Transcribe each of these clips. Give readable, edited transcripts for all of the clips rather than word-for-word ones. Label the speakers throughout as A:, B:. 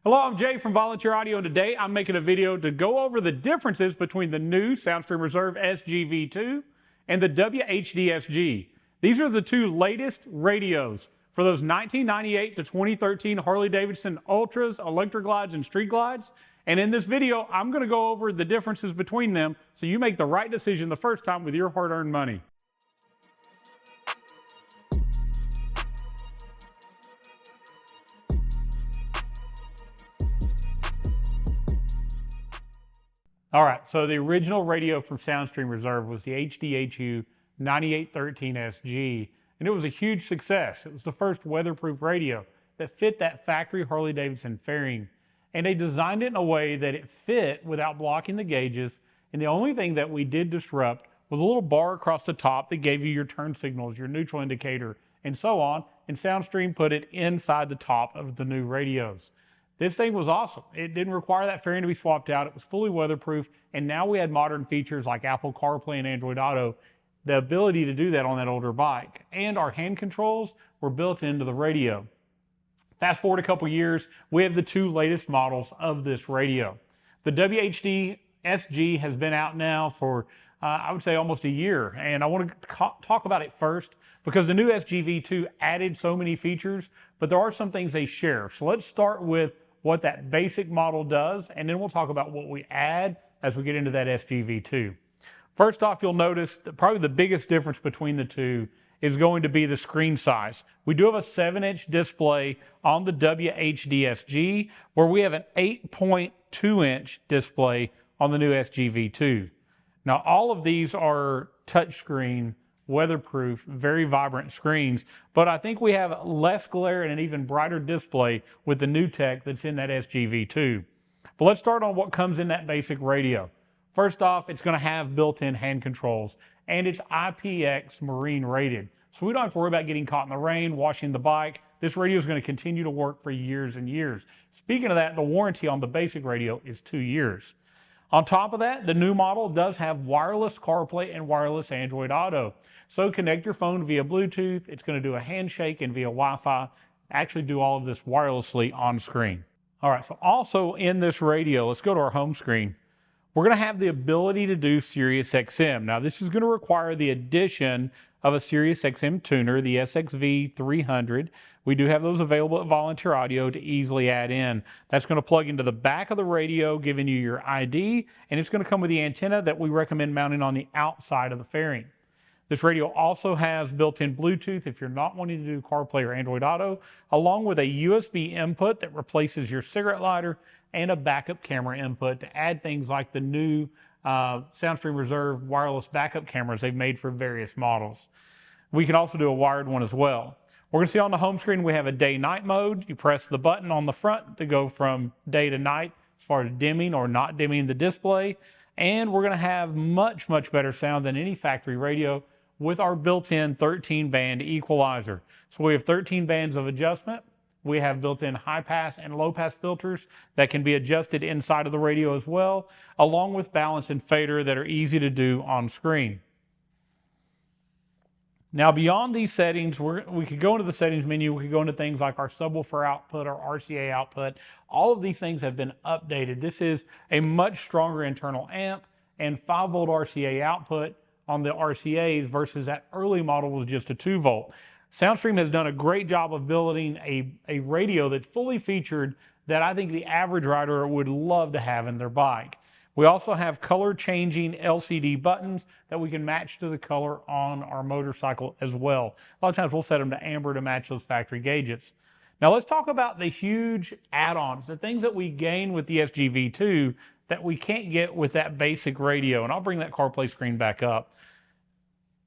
A: Hello, I'm Jay from Volunteer Audio, and today I'm making a video to go over the differences between the new Soundstream Reserve SG.V2 and the WHDSG. These are the two latest radios for those 1998 to 2013 Harley-Davidson Ultras, Electra Glides, and Street Glides. And in this video, I'm going to go over the differences between them so you make the right decision the first time with your hard-earned money. All right, so the original radio from Soundstream Reserve was the HDHU 9813SG, and it was a huge success. It was the first weatherproof radio that fit that factory Harley-Davidson fairing, and they designed it in a way that it fit without blocking the gauges, and the only thing that we did disrupt was a little bar across the top that gave you your turn signals, your neutral indicator, and so on, and Soundstream put it inside the top of the new radios. This thing was awesome. It didn't require that fairing to be swapped out. It was fully weatherproof, and now we had modern features like Apple CarPlay and Android Auto, the ability to do that on that older bike. And our hand controls were built into the radio. Fast forward a couple years, we have the two latest models of this radio. The WHD.SG has been out now for, I would say, almost a year, and I want to talk about it first because the new SG.V2 added so many features, but there are some things they share. So let's start with what that basic model does, and then we'll talk about what we add as we get into that SG.V2. First off, you'll notice that probably the biggest difference between the two is going to be the screen size. We do have a 7-inch display on the WHDSG, where we have an 8.2-inch display on the new SG.V2. Now, all of these are touchscreen, weatherproof, very vibrant screens, but I think we have less glare and an even brighter display with the new tech that's in that SG.V2. But let's start on what comes in that basic radio. First off, it's going to have built-in hand controls, and it's IPX marine rated. So we don't have to worry about getting caught in the rain, washing the bike. This radio is going to continue to work for years and years. Speaking of that, the warranty on the basic radio is 2 years. On top of that, the new model does have wireless CarPlay and wireless Android Auto. So connect your phone via Bluetooth. It's going to do a handshake and via Wi-Fi. Actually do all of this wirelessly on screen. All right, so also in this radio, let's go to our home screen. We're going to have the ability to do SiriusXM. Now, this is going to require the addition of a SiriusXM tuner, the SX-V300. We do have those available at Volunteer Audio to easily add in. That's going to plug into the back of the radio, giving you your ID, and it's going to come with the antenna that we recommend mounting on the outside of the fairing. This radio also has built-in Bluetooth if you're not wanting to do CarPlay or Android Auto, along with a USB input that replaces your cigarette lighter and a backup camera input to add things like the new Soundstream Reserve wireless backup cameras they've made for various models. We can also do a wired one as well. We're going to see on the home screen we have a day-night mode. You press the button on the front to go from day to night as far as dimming or not dimming the display. And we're going to have much, much better sound than any factory radio with our built-in 13-band equalizer. So we have 13 bands of adjustment. We have built-in high-pass and low-pass filters that can be adjusted inside of the radio as well, along with balance and fader that are easy to do on screen. Now, beyond these settings, we could go into the settings menu. We could go into things like our subwoofer output, our RCA output. All of these things have been updated. This is a much stronger internal amp and 5-volt RCA output on the RCAs versus that early model was just a 2-volt. Soundstream has done a great job of building a radio that's fully featured that I think the average rider would love to have in their bike. We also have color changing LCD buttons that we can match to the color on our motorcycle as well. A lot of times we'll set them to amber to match those factory gauges. Now let's talk about the huge add-ons, the things that we gain with the SG.V2 that we can't get with that basic radio. And I'll bring that CarPlay screen back up.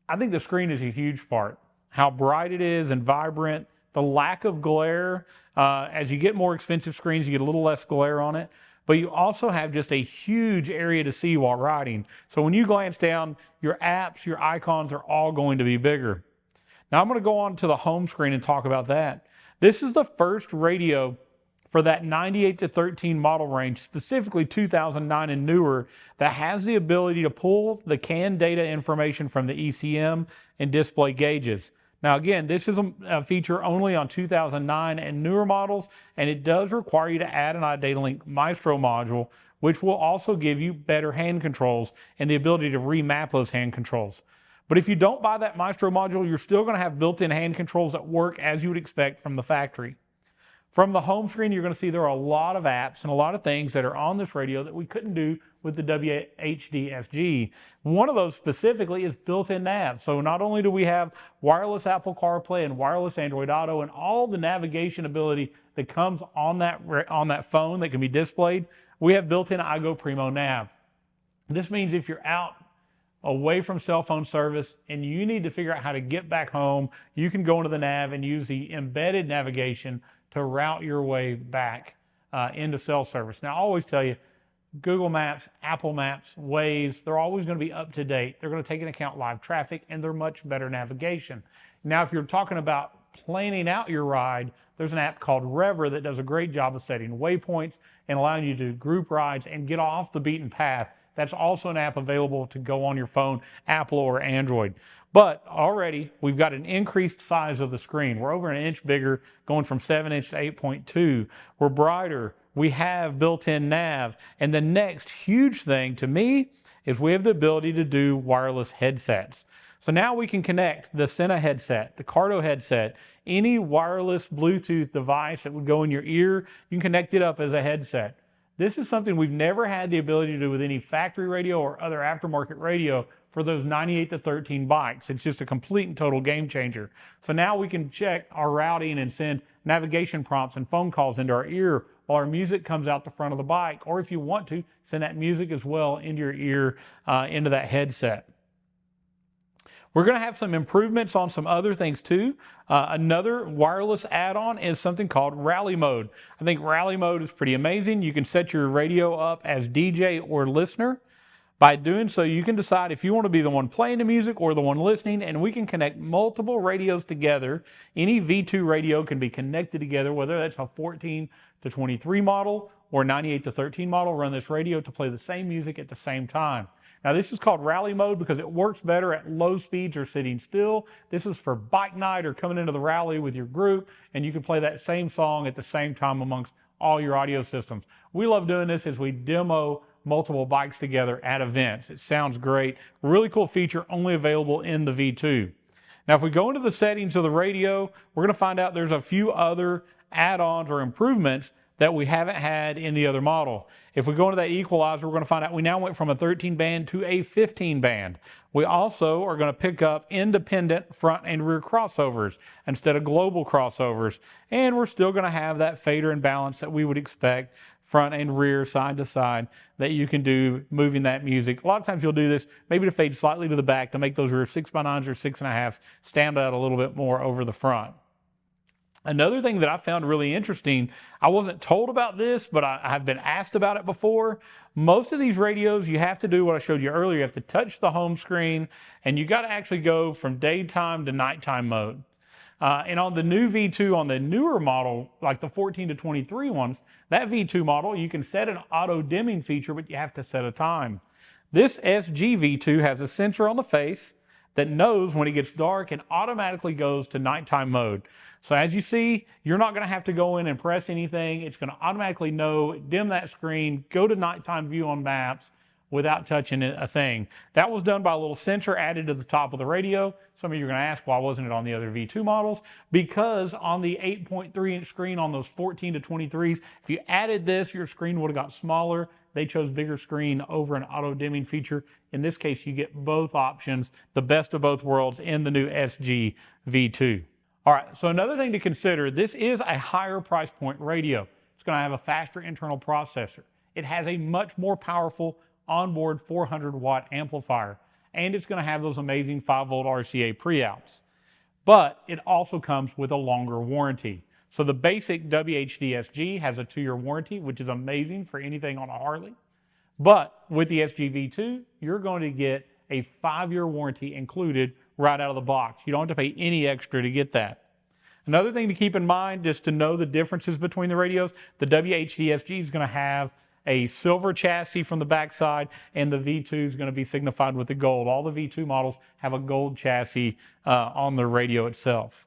A: I think the screen is a huge part. How bright it is and vibrant, the lack of glare. As you get more expensive screens, you get a little less glare on it. But you also have just a huge area to see while riding. So when you glance down, your apps, your icons are all going to be bigger. Now I'm going to go on to the home screen and talk about that. This is the first radio for that 98 to 13 model range, specifically 2009 and newer, that has the ability to pull the CAN data information from the ECM and display gauges. Now again, this is a feature only on 2009 and newer models, and it does require you to add an iDataLink Maestro module, which will also give you better hand controls and the ability to remap those hand controls. But if you don't buy that Maestro module, you're still going to have built-in hand controls that work as you would expect from the factory. From the home screen, you're going to see there are a lot of apps and a lot of things that are on this radio that we couldn't do with the WHDSG. One of those specifically is built-in nav. So not only do we have wireless Apple CarPlay and wireless Android Auto and all the navigation ability that comes on that phone that can be displayed, we have built-in iGo Primo nav. This means if you're out away from cell phone service and you need to figure out how to get back home, you can go into the nav and use the embedded navigation to route your way back into cell service. Now, I always tell you, Google Maps, Apple Maps, Waze, they're always going to be up to date. They're going to take into account live traffic, and they're much better navigation. Now, if you're talking about planning out your ride, there's an app called Rever that does a great job of setting waypoints and allowing you to do group rides and get off the beaten path. That's also an app available to go on your phone, Apple or Android. But already we've got an increased size of the screen. We're over an inch bigger, going from 7-inch to 8.2. We're brighter. We have built-in nav. And the next huge thing to me is we have the ability to do wireless headsets. So now we can connect the Sena headset, the Cardo headset, any wireless Bluetooth device that would go in your ear, you can connect it up as a headset. This is something we've never had the ability to do with any factory radio or other aftermarket radio for those 98 to 13 bikes. It's just a complete and total game changer. So now we can check our routing and send navigation prompts and phone calls into our ear while our music comes out the front of the bike. Or if you want to, send that music as well into your ear, into that headset. We're going to have some improvements on some other things too. Another wireless add-on is something called Rally Mode. I think Rally Mode is pretty amazing. You can set your radio up as DJ or listener. By doing so, you can decide if you want to be the one playing the music or the one listening, and we can connect multiple radios together. Any V2 radio can be connected together, whether that's a 14 to 23 model or 98 to 13 model, run this radio to play the same music at the same time. Now, this is called Rally Mode because it works better at low speeds or sitting still. This is for bike night or coming into the rally with your group, and you can play that same song at the same time amongst all your audio systems. We love doing this as we demo multiple bikes together at events. It sounds great. Really cool feature, only available in the V2. Now, if we go into the settings of the radio, we're going to find out there's a few other add-ons or improvements that we haven't had in the other model. If we go into that equalizer, we're going to find out we now went from a 13 band to a 15 band. We also are going to pick up independent front and rear crossovers instead of global crossovers. And we're still going to have that fader and balance that we would expect front and rear, side to side, that you can do moving that music. A lot of times you'll do this maybe to fade slightly to the back to make those rear 6x9s or 6.5s stand out a little bit more over the front. Another thing that I found really interesting, I wasn't told about this, but I have been asked about it before. Most of these radios, you have to do what I showed you earlier. You have to touch the home screen, and you got to actually go from daytime to nighttime mode. And on the new V2, on the newer model, like the 14 to 23 ones, that V2 model, you can set an auto dimming feature, but you have to set a time. This SG.V2 has a sensor on the face that knows when it gets dark and automatically goes to nighttime mode. So as you see, you're not going to have to go in and press anything. It's going to automatically know, dim that screen, go to nighttime view on maps without touching a thing. That was done by a little sensor added to the top of the radio. Some of you are going to ask, why wasn't it on the other V2 models? Because on the 8.3-inch screen on those 14 to 23s, if you added this, your screen would have got smaller. They chose bigger screen over an auto dimming feature. In this case, you get both options, the best of both worlds in the new SG.V2. All right, so another thing to consider, this is a higher price point radio. It's going to have a faster internal processor. It has a much more powerful onboard 400-watt amplifier, and it's going to have those amazing 5-volt RCA pre-outs. But it also comes with a longer warranty. So the basic WHDSG has a 2-year warranty, which is amazing for anything on a Harley. But with the SG.V2, you're going to get a 5-year warranty included right out of the box. You don't have to pay any extra to get that. Another thing to keep in mind, just to know the differences between the radios, the WHDSG is going to have a silver chassis from the backside, and the V2 is going to be signified with the gold. All the V2 models have a gold chassis on the radio itself.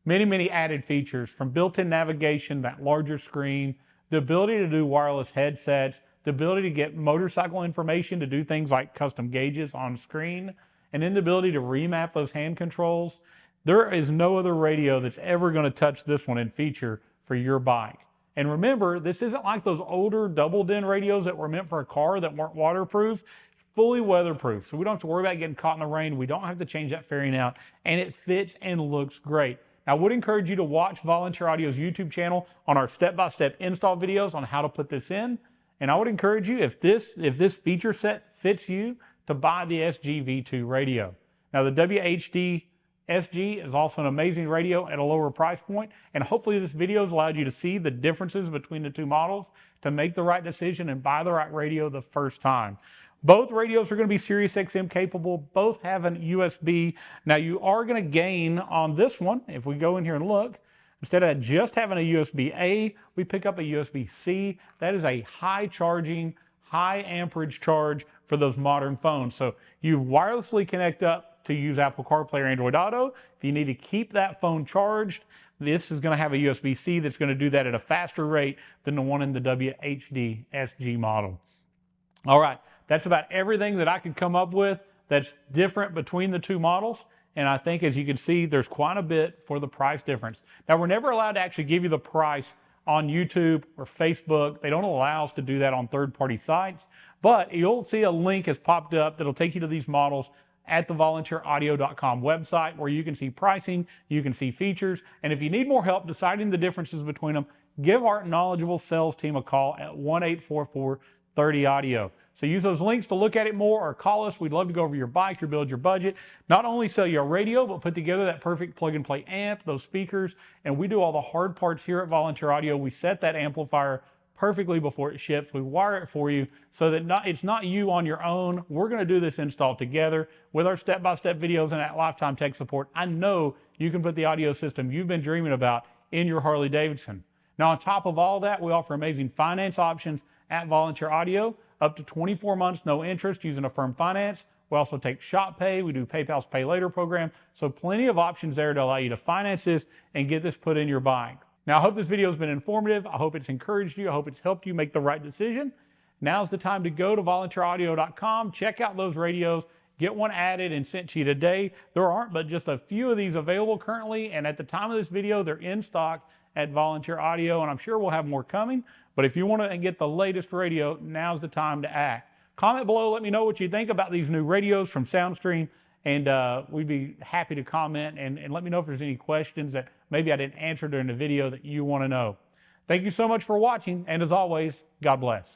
A: Many added features, from built-in navigation, that larger screen, the ability to do wireless headsets, the ability to get motorcycle information to do things like custom gauges on screen, and then the ability to remap those hand controls. There is no other radio that's ever going to touch this one in feature for your bike. And remember, this isn't like those older double-din radios that were meant for a car that weren't waterproof. It's fully weatherproof, so we don't have to worry about getting caught in the rain. We don't have to change that fairing out, and it fits and looks great. Now, I would encourage you to watch Volunteer Audio's YouTube channel on our step-by-step install videos on how to put this in. And I would encourage you, if this feature set fits you, to buy the SG.V2 radio. Now, the WHD.SG is also an amazing radio at a lower price point, and hopefully this video has allowed you to see the differences between the two models to make the right decision and buy the right radio the first time. Both radios are going to be SiriusXM capable. Both have an USB. Now, you are going to gain on this one. If we go in here and look, instead of just having a USB-A, we pick up a USB-C. That is a high charging, high amperage charge for those modern phones. So you wirelessly connect up to use Apple CarPlay or Android Auto. If you need to keep that phone charged, this is going to have a USB-C that's going to do that at a faster rate than the one in the WHD.SG model. All right, that's about everything that I could come up with that's different between the two models. And I think, as you can see, there's quite a bit for the price difference. Now, we're never allowed to actually give you the price on YouTube or Facebook. They don't allow us to do that on third-party sites. But you'll see a link has popped up that'll take you to these models at the volunteeraudio.com website, where you can see pricing, you can see features. And if you need more help deciding the differences between them, give our knowledgeable sales team a call at 1-844-30-AUDIO. So use those links to look at it more, or call us. We'd love to go over your bike, your build, your budget. Not only sell you a radio, but put together that perfect plug-and-play amp, those speakers, and we do all the hard parts here at Volunteer Audio. We set that amplifier perfectly before it ships. We wire it for you so that it's not you on your own. We're going to do this install together with our step-by-step videos and that lifetime tech support. I know you can put the audio system you've been dreaming about in your Harley-Davidson. Now, on top of all that, we offer amazing finance options at Volunteer Audio, up to 24 months, no interest, using Affirm Finance. We also take Shop Pay. We do PayPal's Pay Later program. So plenty of options there to allow you to finance this and get this put in your bike. Now, I hope this video has been informative. I hope it's encouraged you. I hope it's helped you make the right decision. Now's the time to go to volunteeraudio.com, check out those radios, get one added and sent to you today. There aren't but just a few of these available currently, and at the time of this video, they're in stock at Volunteer Audio, and I'm sure we'll have more coming. But if you want to get the latest radio, now's the time to act. Comment below, let me know what you think about these new radios from Soundstream, and we'd be happy to comment, and let me know if there's any questions that maybe I didn't answer during the video that you want to know. Thank you so much for watching, and as always, God bless.